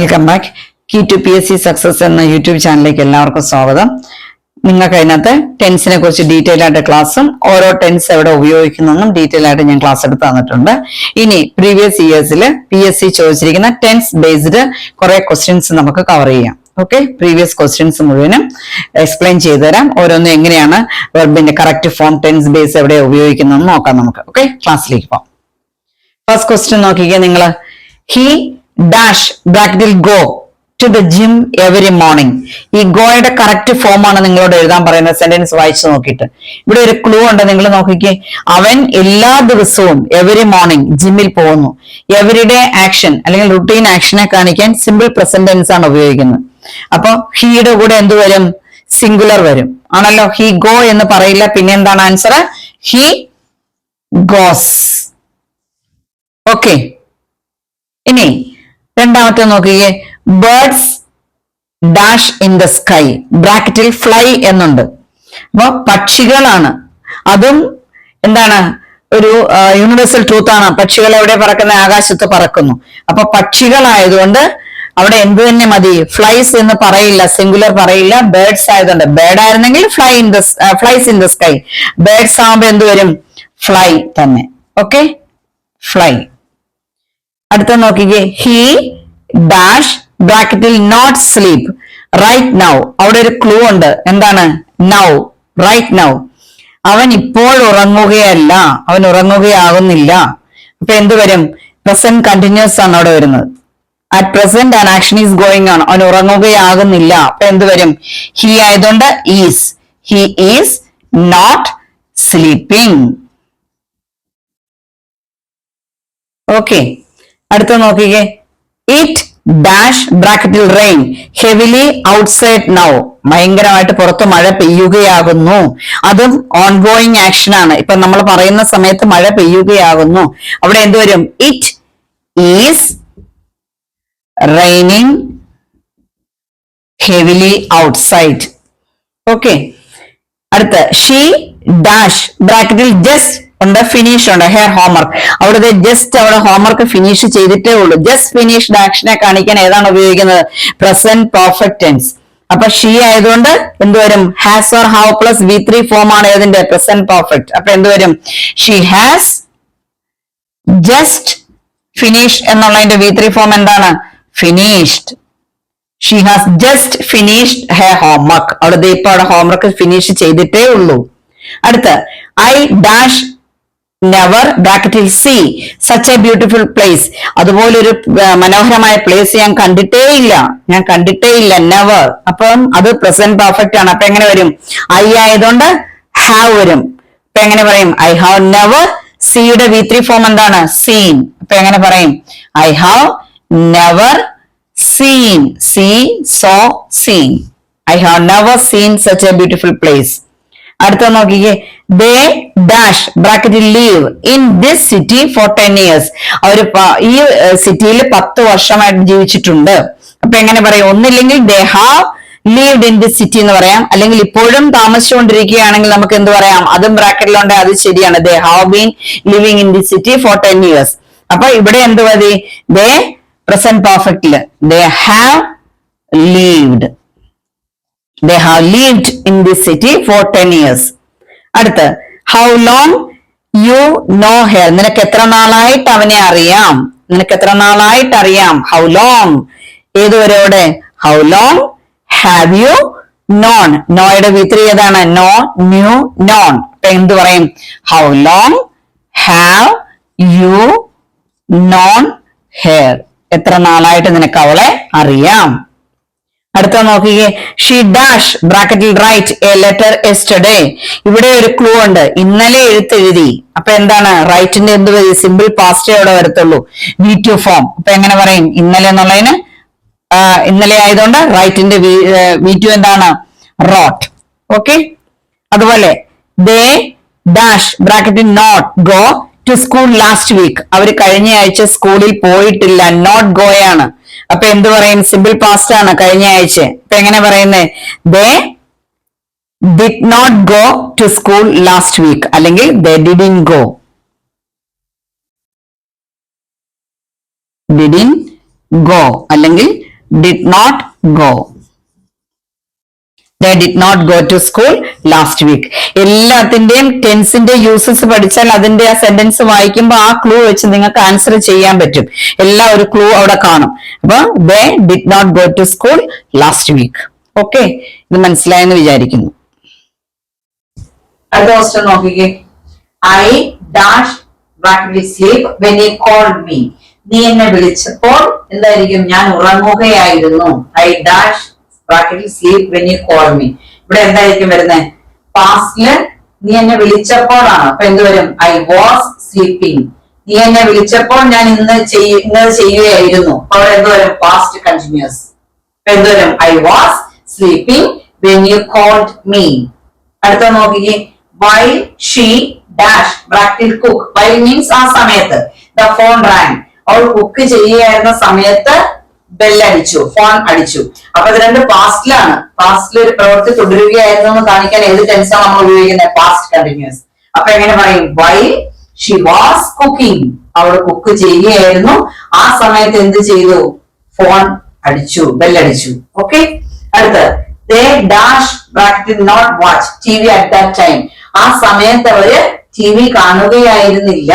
Welcome back. Key to PSC S സി സക്സസ് എന്ന യൂട്യൂബ് ചാനലിലേക്ക് എല്ലാവർക്കും സ്വാഗതം. നിങ്ങൾക്ക് അതിനകത്ത് ടെൻസിനെ കുറിച്ച് ഡീറ്റെയിൽ ആയിട്ട് ക്ലാസ്സും ഓരോ ടെൻസ് എവിടെ ഉപയോഗിക്കുന്നതെന്നും ഡീറ്റെയിൽ ആയിട്ട് ഞാൻ ക്ലാസ് എടുത്ത് തന്നിട്ടുണ്ട്. ഇനി പ്രീവിയസ് ഇയേഴ്സിൽ പി എസ് സി ചോദിച്ചിരിക്കുന്ന ടെൻസ് ബേസ്ഡ് കുറെ ക്വസ്റ്റ്യൻസ് നമുക്ക് കവർ ചെയ്യാം. ഓക്കെ, പ്രീവിയസ് ക്വസ്റ്റ്യൻസ് മുഴുവനും എക്സ്പ്ലെയിൻ ചെയ്തു തരാം. ഓരോന്നും എങ്ങനെയാണ് വെർബിന്റെ കറക്റ്റ് ഫോം ടെൻസ് ബേസ് എവിടെ ഉപയോഗിക്കുന്നതെന്ന് നോക്കാം നമുക്ക്. ഓക്കെ, ക്ലാസ്സിലേക്ക് പോകാം. ഫസ്റ്റ് ക്വസ്റ്റ്യൻ നോക്കിക്കേ നിങ്ങൾ. ഹി ഡാഷ് ബ്രാക്കറ്റിൽ go to the gym every morning. ഈ ഗോയുടെ കറക്റ്റ് ഫോം ആണ് നിങ്ങളോട് എഴുതാൻ പറയുന്നത്. സെന്റൻസ് വായിച്ചു നോക്കിയിട്ട് ഇവിടെ ഒരു ക്ലൂ ഉണ്ട്, നിങ്ങൾ നോക്കിക്കേ. അവൻ എല്ലാ ദിവസവും എവറി മോർണിംഗ് ജിമ്മിൽ പോകുന്നു. എവറിഡേ ആക്ഷൻ അല്ലെങ്കിൽ റുട്ടീൻ ആക്ഷനെ കാണിക്കാൻ സിമ്പിൾ പ്രസന്റ് ടെൻസ് ആണ് ഉപയോഗിക്കുന്നത്. അപ്പൊ ഹീയുടെ കൂടെ എന്ത് വരും? സിംഗുലർ വരും ആണല്ലോ. ഹി ഗോ എന്ന് പറയില്ല. പിന്നെ എന്താണ് ആൻസർ? He goes. ഓക്കെ, ഇനി രണ്ടാമത്തെ നോക്കിയേ. Birds dash in the sky, ബ്രാക്കറ്റിൽ ഫ്ലൈ എന്നുണ്ട്. അപ്പൊ പക്ഷികളാണ്. അതും എന്താണ്? ഒരു യൂണിവേഴ്സൽ ട്രൂത്ത് ആണ്. പക്ഷികൾ എവിടെ പറക്കുന്ന? ആകാശത്ത് പറക്കുന്നു. അപ്പൊ പക്ഷികളായതുകൊണ്ട് അവിടെ എന്ത് തന്നെ മതി? ഫ്ലൈസ് എന്ന് പറയില്ല, സിംഗുലർ പറയില്ല. ബേർഡ്സ് ആയതുകൊണ്ട്, ബേർഡ് ആയിരുന്നെങ്കിൽ flies in the sky. Birds ആവുമ്പോ എന്ത് വരും? ഫ്ലൈ തന്നെ. Okay, fly. അടുത്ത നോക്കിക്കേ. ഹി ഡാഷ് ബ്രാക്കറ്റിൽ നോട്ട് സ്ലീപ്പ് റൈറ്റ് നൗ. അവിടെ ഒരു ക്ലൂ ഉണ്ട്. എന്താണ്? Now, right now. അവൻ ഇപ്പോൾ ഉറങ്ങുകയല്ല, അവൻ ഉറങ്ങുകയാകുന്നില്ല. അപ്പൊ എന്ത് വരും? പ്രസന്റ് കണ്ടിന്യൂസ് ആണ് അവിടെ വരുന്നത്. At present an action is going ആണ്. അവൻ ഉറങ്ങുകയാകുന്നില്ല. അപ്പൊ എന്ത് വരും? ഹി ആയതുകൊണ്ട് is. He is not sleeping. Okay, അടുത്ത നോക്കിക്കേ. ഇറ്റ് ഡാഷ് ബ്രാക്കറ്റിൽ റെയിൻ ഹെവിലി ഔട്ട്സൈഡ് നൗ. ഭയങ്കരമായിട്ട് പുറത്ത് മഴ പെയ്യുകയാകുന്നു. അതും ഓൺഗോയിങ് ആക്ഷൻ ആണ്. ഇപ്പൊ നമ്മൾ പറയുന്ന സമയത്ത് മഴ പെയ്യുകയാകുന്നു. അവിടെ എന്ത് വരും? It is raining heavily outside. Okay, അടുത്ത ഷീ ഡാഷ് ബ്രാക്കറ്റിൽ ജസ്റ്റ് ഉണ്ട്, ഫിനിഷ് ഉണ്ട്, ഹെയർ ഹോംവർക്ക്. അവിടെ ജസ്റ്റ് അവിടെ ഹോംവർക്ക് ഫിനിഷ് ചെയ്തിട്ടേ ഉള്ളൂ. ജസ്റ്റ് ഫിനിഷ്ഡ് ആക്ഷനെ കാണിക്കാൻ ഏതാണ് ഉപയോഗിക്കുന്നത്? Present perfect tense. അപ്പൊ ഷീ ആയതുകൊണ്ട് എന്ത് വരും? Has or have plus V3 form ആണ് ഏതിന്റെ? Present perfect. അപ്പൊ എന്ത് വരും? ഷീ ഹാസ് ജസ്റ്റ് ഫിനിഷ് എന്നുള്ളതിന്റെ V3 ഫോം എന്താണ്? Finished. She has just finished hair homework. അവിടെ ഇപ്പൊ അവിടെ ഹോംവർക്ക് ഫിനിഷ് ചെയ്തിട്ടേ ഉള്ളൂ. അടുത്ത ഐ ഡാഷ് നെവർ ബ്രാക്കറ്റിൽ C such a beautiful place. അതുപോലൊരു മനോഹരമായ പ്ലേസ് ഞാൻ കണ്ടിട്ടേ ഇല്ല. നെവർ. അപ്പം അത് പ്രസന്റ് പെർഫെക്റ്റ് ആണ്. അപ്പൊ എങ്ങനെ വരും? ഐ ആയതുകൊണ്ട് ഹാവ് വരും. അപ്പൊ എങ്ങനെ പറയും? I have never. സിയുടെ V3 ഫോം എന്താണ്? സീൻ. അപ്പൊ എങ്ങനെ പറയും? I have never seen. See, saw, seen. I have never seen such a beautiful place. അടുത്ത നോക്കിക്കേ. ദേ ഡാഷ് ബ്രാക്കറ്റിൽ live in this city for 10 years. അവര് ഈ സിറ്റിയിൽ 10 വർഷമായിട്ട് ജീവിച്ചിട്ടുണ്ട്. അപ്പൊ എങ്ങനെ പറയും? ഒന്നില്ലെങ്കിൽ ദേ have lived in this city എന്ന് പറയാം. അല്ലെങ്കിൽ ഇപ്പോഴും താമസിച്ചുകൊണ്ടിരിക്കുകയാണെങ്കിൽ നമുക്ക് എന്ത് പറയാം? അതും ബ്രാക്കറ്റിലുണ്ട്, അത് ശരിയാണ്. They have been living in this city for 10 years. അപ്പൊ ഇവിടെ എന്ത് മതി? ദേ പ്രസന്റ് പെർഫെക്റ്റില് they have lived. They have lived in this city for 10 years. അടുത്ത് how long you know her. നിനക്ക് എത്ര നാളായിട്ട് അവനെ അറിയാം? how long. ഏതുവരെയോടെ? how long have you known. നോയുടെ V3 ഏതാണ്? no, knew, known. അപ്പൊ എന്ത് പറയും? how long have you known her. എത്ര നാളായിട്ട് നിനക്ക് അവളെ അറിയാം? അടുത്ത നോക്കിക്കേ. ഷീ ഡാഷ് ബ്രാക്കറ്റിൽ റൈറ്റ് എ ലെറ്റർ യെസ്റ്റർഡേ. ഇവിടെ ഒരു ക്ലൂ ഉണ്ട്. ഇന്നലെ എഴുത്തെഴുതി. അപ്പൊ എന്താണ്? റൈറ്റിന്റെ എന്ത് വരും? സിമ്പിൾ പാസ്റ്റേ അവിടെ വരത്തുള്ളൂ, V2 ഫോം. അപ്പൊ എങ്ങനെ പറയും? ഇന്നലെ എന്നുള്ളതിന് ഇന്നലെ ആയതുകൊണ്ട് റൈറ്റിന്റെ V2 എന്താണ്? റോട്ട്. ഓക്കെ, അതുപോലെ ദേ ഡാഷ് ബ്രാക്കറ്റിൽ not go to school last week. അവര് കഴിഞ്ഞ ആഴ്ച സ്കൂളിൽ പോയിട്ടില്ല. നോട്ട് ഗോയാണ്. അപ്പൊ എന്ത് പറയും? സിമ്പിൾ പാസ്റ്റ് ആണ്, കഴിഞ്ഞ ആഴ്ച. അപ്പൊ എങ്ങനെ പറയുന്നത്? They did not go to school last week. അല്ലെങ്കിൽ they didn't go. Didn't go അല്ലെങ്കിൽ did not go. They did not go to school last week. എല്ലാത്തിന്റെയും ടെൻസിന്റെ യൂസസ് പഠിച്ചാൽ അതിന്റെ ആ സെന്റൻസ് വായിക്കുമ്പോൾ ആ ക്ലൂ വെച്ച് നിങ്ങൾക്ക് ആൻസർ ചെയ്യാൻ പറ്റും. എല്ലാ ഒരു ക്ലൂ അവിടെ കാണും. അപ്പൊ they did not go to school last week. Okay, ഇത് മനസ്സിലായെന്ന് വിചാരിക്കുന്നു. അടുത്ത ക്വസ്റ്റ്യൻ നോക്കിക്കേ. I dash bracket sleep when you called me. നീ എന്നെ വിളിച്ചപ്പോൾ എന്തായിരിക്കും? ഞാൻ ഉറങ്ങുകയായിരുന്നു. I dash bracket sleep when you called me. ഇവിടെ എന്തായിരിക്കും വരുന്നത്? പാസ്റ്റില് നീ എന്നെ വിളിച്ചപ്പോഴാണ്. അപ്പൊ എന്ത് വരും? I was sleeping. നീ എന്നെ വിളിച്ചപ്പോൾ ഞാൻ ഇന്നത് ചെയ്യുകയായിരുന്നു. അപ്പൊ അവിടെ എന്ത് വരും? Past continuous. അപ്പൊ എന്ത് വരും? I was sleeping when you called me. അടുത്ത നോക്കിക്കേ. While she dash bracket cook. While means ആ സമയത്ത്. The phone rang. അവൾ കുക്ക് ചെയ്യുകയായിരുന്ന സമയത്ത് ബെല്ലടിച്ചു, ഫോൺ അടിച്ചു. അപ്പൊ ഇത് രണ്ട് പാസ്റ്റിലാണ്. പാസ്റ്റിൽ ഒരു പ്രവൃത്തി തുടരുകയായിരുന്നു എന്ന് കാണിക്കാൻ ഏത് ടെൻസാണ് നമ്മൾ ഉപയോഗിക്കുന്നത്? Past continuous. അപ്പൊ എങ്ങനെ പറയും? While she was cooking. അവൾ കുക്ക് ചെയ്യുകയായിരുന്നു, ആ സമയത്ത് എന്ത് ചെയ്തു? ഫോൺ അടിച്ചു, ബെല്ലടിച്ചു. ഓക്കെ, അടുത്ത് they dash bracket not watch TV at that time. ആ സമയത്ത് അവര് ടി വി കാണുകയായിരുന്നില്ല.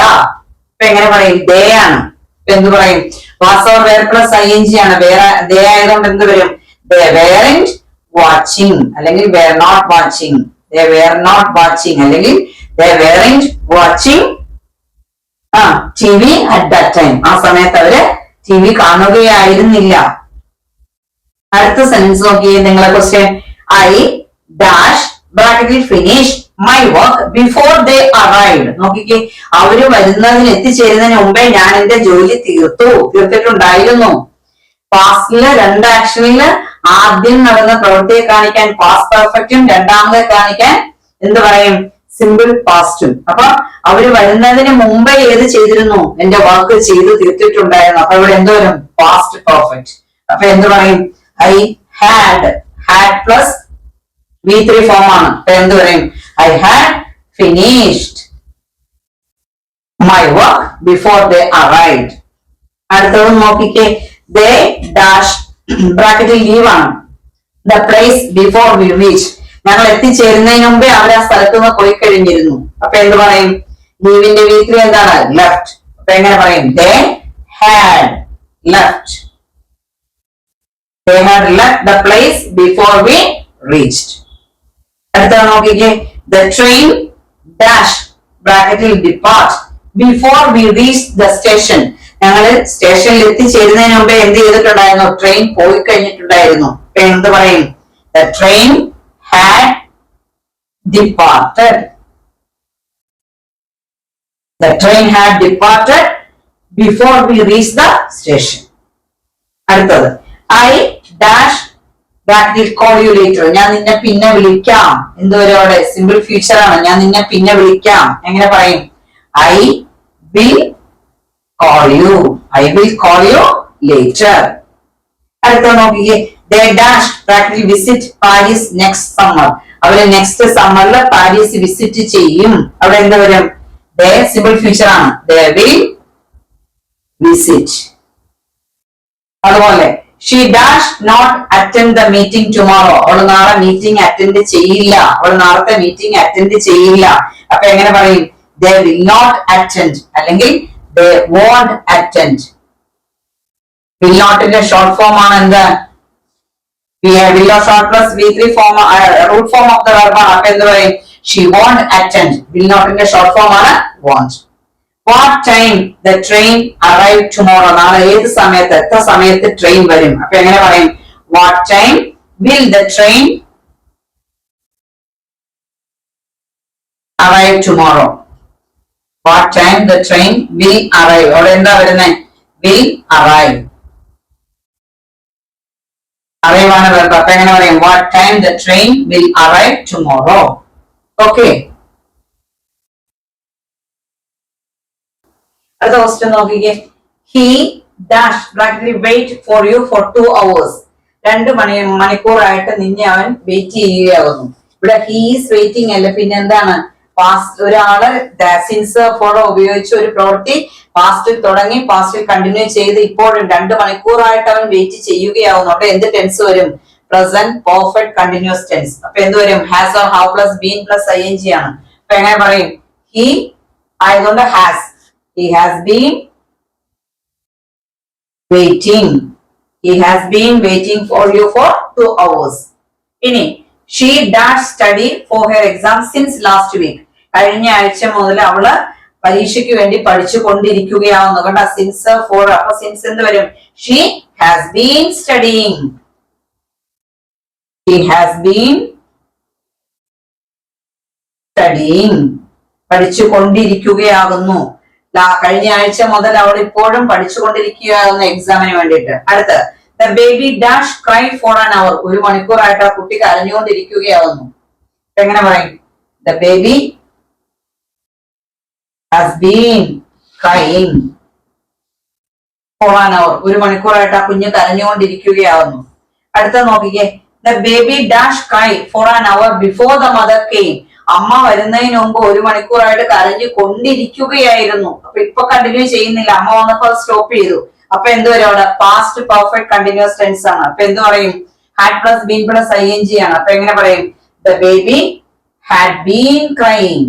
ഇപ്പൊ എങ്ങനെ പറയും? ദേ ആണ്. ഇപ്പൊ എന്ത് പറയും? Was or were plus ing ആണ്. വേറെ ദേ ആയതുകൊണ്ട് എന്ത് വരും? they weren't watching അല്ലെങ്കിൽ were not watching. they were not watching അല്ലെങ്കിൽ they weren't watching TV at that time. ആ സമയത്ത് അവര് ടി വി കാണുകയായിരുന്നില്ല. അടുത്ത സെന്റൻസ് നോക്കിയേ നിങ്ങളെ question. I dash bracket finish my work before they arrived. നോക്കിക്കേ, അവര് വരുന്നതിന് എത്തിച്ചേരുന്നതിന് മുമ്പേ ഞാൻ എന്റെ ജോലി തീർത്തിട്ടുണ്ടായിരുന്നു. പാസ്റ്റില് രണ്ട് ആക്ഷനില് ആദ്യം നടന്ന പ്രവൃത്തിയെ കാണിക്കാൻ പാസ്റ്റ് പെർഫെക്റ്റും രണ്ടാമതെ കാണിക്കാൻ എന്ത് പറയും? സിമ്പിൾ പാസ്റ്റും. അപ്പൊ അവര് വരുന്നതിന് മുമ്പേ ഏത് ചെയ്തിരുന്നു? എന്റെ വർക്ക് ചെയ്ത് തീർത്തിട്ടുണ്ടായിരുന്നു. അപ്പൊ ഇവിടെ എന്ത് വരും? Past perfect. അപ്പൊ എന്ത് പറയും? I had plus V3 form ആണ്. അപ്പൊ എന്ത് പറയും? I had finished my work before they arrived. അടുത്തത് നോക്കിക്കേ. They dash ബ്രാക്കറ്റിൽ ലീവ് ആണ്. The place before we reach. ഞങ്ങൾ എത്തിച്ചേരുന്നതിന് മുമ്പേ അവർ ആ സ്ഥലത്ത് നിന്ന് പോയി കഴിഞ്ഞിരുന്നു. അപ്പൊ എന്ത് പറയും? ലീവിന്റെ V3 എന്താണ്? ലെഫ്റ്റ്. അപ്പൊ എങ്ങനെ പറയും? They had left. They had left the place before we reached. അടുത്ത നോക്കിക്കേ. The train dash ബ്രാക്കറ്റിൽ depart before we reached the station. ഞങ്ങള് സ്റ്റേഷനിൽ എത്തിച്ചേരുന്നതിന് മുമ്പേ എന്ത് ചെയ്തിട്ടുണ്ടായിരുന്നു? ട്രെയിൻ പോയി കഴിഞ്ഞിട്ടുണ്ടായിരുന്നു. അപ്പൊ എന്ത് പറയും? The train had departed. The train had departed before we reached the station. അടുത്തത് I dash bracket call you later. ഞാൻ നിന്നെ പിന്നെ വിളിക്കാം. എന്തുവരെ അവിടെ? സിമ്പിൾ ഫ്യൂച്ചർ ആണ്. ഞാൻ നിന്നെ പിന്നെ വിളിക്കാം. എങ്ങനെ പറയും? I will call you. I will call you later. അടുത്ത നോക്കിക്കേ. They dash bracket visit Paris next summer. അവര് നെക്സ്റ്റ് സമ്മറിൽ പാരീസ് വിസിറ്റ് ചെയ്യും. അവിടെ എന്താ വരും? They സിമ്പിൾ ഫ്യൂച്ചർ ആണ്. They will visit. അതുപോലെ she dash not attend the meeting tomorrow. അവൾ നാളെ മീറ്റിംഗ് അറ്റൻഡ് ചെയ്യില്ല. അവൾ നാളത്തെ മീറ്റിംഗ് അറ്റൻഡ് ചെയ്യില്ല. അപ്പൊ എങ്ങനെ പറയും? they will not attend അല്ലെങ്കിൽ they won't attend. will not ന്റെ ഷോർട്ട് ഫോം ആണ് എന്ത്? will or short plus V3 form root form of the verb ആണ്. അപ്പൊ എന്ത് പറയും? she won't attend. will not ന്റെ ഷോർട്ട് ഫോം ആണ് won't. What time the train arrive tomorrow? നാളെ ഏത് സമയത്ത്, എത്ര സമയത്ത് ട്രെയിൻ വരും? അപ്പൊ എങ്ങനെ പറയും? What time will the train arrive tomorrow? What time the train will arrive? അവിടെ എന്താ വരുന്നത്? will arrive. arrive ആണ് verb. അപ്പൊ എങ്ങനെ പറയും? What time the train will arrive tomorrow? Okay. അടുത്ത ക്വസ്റ്റ്യൻ നോക്കിക്കേ. He dash ബ്രാക്കറ്റിൽ wait for you for 2 hours. 2 മണിക്കൂറായിട്ട് നിന്നെ അവൻ വെയിറ്റ് ചെയ്യുകയാകുന്നു. ഇവിടെ he is waiting അല്ല, പിന്നെ എന്താണ്? പാസ്റ്റ് ഒരാള് സിൻസ് ഫോർ ഉപയോഗിച്ച് ഒരു പ്രവൃത്തി പാസ്റ്റിൽ തുടങ്ങി പാസ്റ്റിൽ കണ്ടിന്യൂ ചെയ്ത് ഇപ്പോഴും 2 മണിക്കൂറായിട്ട് അവൻ വെയിറ്റ് ചെയ്യുകയാവുന്നു. അപ്പൊ എന്ത് ടെൻസ് വരും? Present perfect continuous tense. അപ്പൊ എന്ത് വരും? Has or have plus been plus ing ആണ്. അപ്പൊ എങ്ങനെ പറയും? ഹി ആയതുകൊണ്ട് has. He has been waiting. He has been waiting for you for 2 hours. ഇനി she dash study for her exam since last week. കഴിഞ്ഞ ആഴ്ച മുതൽ അവള് പരീക്ഷയ്ക്ക് വേണ്ടി പഠിച്ചു കൊണ്ടിരിക്കുകയാവുന്നു. കണ്ട സിൻസ് ഫോർ. അപ്പൊ സിൻസ് എന്ത് വരും? she has been studying. He has been studying. പഠിച്ചു കൊണ്ടിരിക്കുകയാകുന്നു. കഴിഞ്ഞ ആഴ്ച മുതൽ അവൾ ഇപ്പോഴും പഠിച്ചുകൊണ്ടിരിക്കുകയാകുന്ന എക്സാമിന് വേണ്ടിയിട്ട്. അടുത്ത് the baby dash cry four an അവർ. 1 മണിക്കൂറായിട്ട് ആ കുട്ടി കരഞ്ഞുകൊണ്ടിരിക്കുകയാവുന്നു. എങ്ങനെ പറയും? The baby has been crying for an അവർ. 1 മണിക്കൂറായിട്ട് ആ കുഞ്ഞ് കരഞ്ഞുകൊണ്ടിരിക്കുകയാവുന്നു. അടുത്ത നോക്കിക്കേ. The baby dash cry four an hour before the mother came. അമ്മ വരുന്നതിന് മുമ്പ് 1 മണിക്കൂറായിട്ട് കരഞ്ഞു കൊണ്ടിരിക്കുകയായിരുന്നു. അപ്പൊ ഇപ്പൊ കണ്ടിന്യൂ ചെയ്യുന്നില്ല. അമ്മ വന്നപ്പോൾ സ്റ്റോപ്പ് ചെയ്തു. അപ്പൊ എന്ത് വരും അവിടെ? പാസ്റ്റ് പെർഫെക്റ്റ് കണ്ടിന്യൂസ് ടെൻസ് ആണ്. അപ്പൊ എന്ത് പറയും? Had plus been plus ing ആണ്. അപ്പൊ എങ്ങനെ പറയും? The baby had been crying.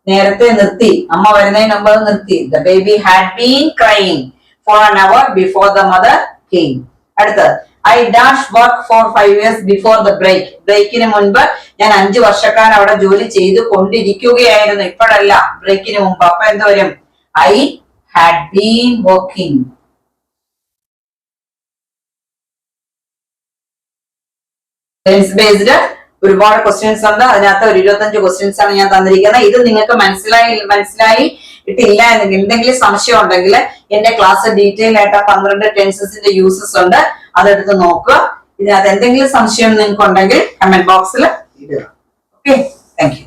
നേരത്തെ നിർത്തി. അമ്മ വരുന്നതിന് മുമ്പ് നിർത്തി. The baby had been crying for an hour before the mother came. അടുത്ത് I dash work for 5 years before the break. ബ്രേക്കിന് മുൻപ് ഞാൻ 5 വർഷക്കാലം അവിടെ ജോലി ചെയ്ത് കൊണ്ടിരിക്കുകയായിരുന്നു. ഇപ്പോഴല്ല, ബ്രേക്കിന് മുമ്പ്. അപ്പൊ എന്ത് വരും? I had been working. Tense based ഒരുപാട് ക്വസ്റ്റ്യൻസ് ഉണ്ട്. അതിനകത്ത് ഒരു 25 ക്വസ്റ്റ്യൻസ് ആണ് ഞാൻ തന്നിരിക്കുന്നത്. ഇത് നിങ്ങൾക്ക് മനസ്സിലായി ഇട്ടില്ല എന്നെങ്കിൽ എന്തെങ്കിലും സംശയം ഉണ്ടെങ്കിൽ എന്റെ ക്ലാസ് ഡീറ്റെയിൽ ആയിട്ട് 12 ടെൻസസിന്റെ യൂസസ് ഉണ്ട്. അതെടുത്ത് നോക്കുക. ഇതിനകത്ത് എന്തെങ്കിലും സംശയം നിങ്ങൾക്ക് ഉണ്ടെങ്കിൽ കമന്റ് ബോക്സിൽ ഇടുക. Okay, thank you.